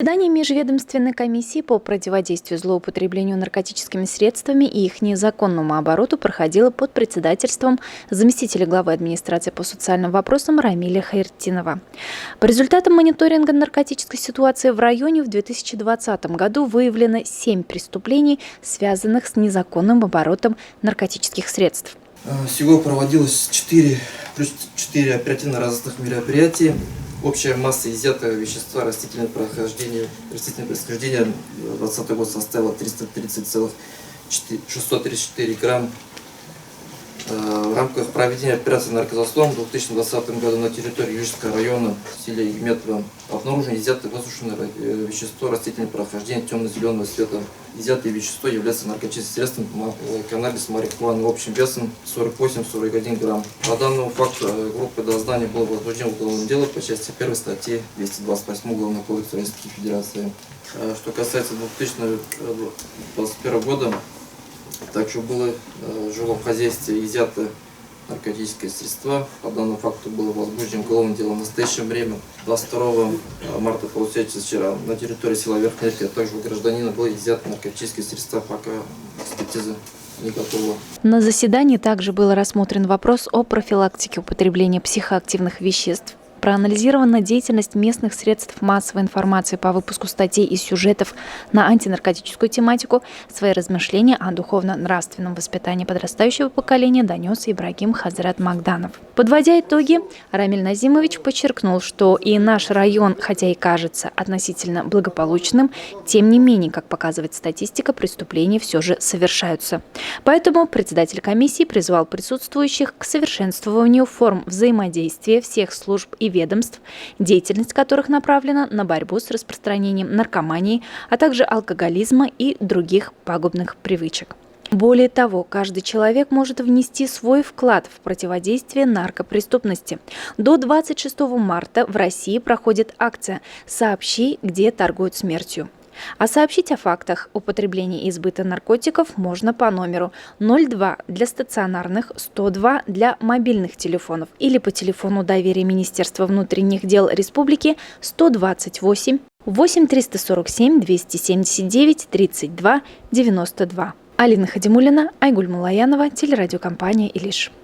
Заседание Межведомственной комиссии по противодействию злоупотреблению наркотическими средствами и их незаконному обороту проходило под председательством заместителя главы администрации по социальным вопросам Рамиля Хайртдинова. По результатам мониторинга наркотической ситуации в районе в 2020 году выявлено 7 преступлений, связанных с незаконным оборотом наркотических средств. Всего проводилось 4 оперативно-розыскных мероприятия. Общая масса изъятого вещества растительного происхождения в 2020 год составила 330,634 грамм. В рамках проведения операции «Наркозаслон» в 2020 году на территории Южского района в селе Игметово обнаружено изъятое высушенное вещество растительного происхождения темно-зеленого цвета. Изъятое вещество является наркотическим средством каннабис марихуаны общим весом 48-41 грамм. По данному факту группа дознания была возбуждена уголовное дело по части 1 статьи 228 Уголовного кодекса Российской Федерации. Что касается 2021 года, также было в жилом хозяйстве изъято наркотические средства. По данному факту было возбуждено уголовное дело в настоящее время. 22 марта, получается, вчера на территории села Верхняя, а также у гражданина было изъято наркотические средства, пока экспертиза не готова. На заседании также был рассмотрен вопрос о профилактике употребления психоактивных веществ. Проанализирована деятельность местных средств массовой информации по выпуску статей и сюжетов на антинаркотическую тематику. Свои размышления о духовно-нравственном воспитании подрастающего поколения донес Ибрагим Хазрат Магданов. Подводя итоги, Рамиль Назимович подчеркнул, что и наш район, хотя и кажется относительно благополучным, тем не менее, как показывает статистика, преступления все же совершаются. Поэтому председатель комиссии призвал присутствующих к совершенствованию форм взаимодействия всех служб и ведомств, деятельность которых направлена на борьбу с распространением наркомании, а также алкоголизма и других пагубных привычек. Более того, каждый человек может внести свой вклад в противодействие наркопреступности. До 26 марта в России проходит акция «Сообщи, где торгуют смертью». А сообщить о фактах употребления и избыта наркотиков можно по номеру 02 для стационарных, 102 для мобильных телефонов или по телефону доверия Министерства внутренних дел Республики 128 8347 279 32 92. Алина Хадимуллина, Айгуль Мулаянова, телерадиокомпания «Илиш».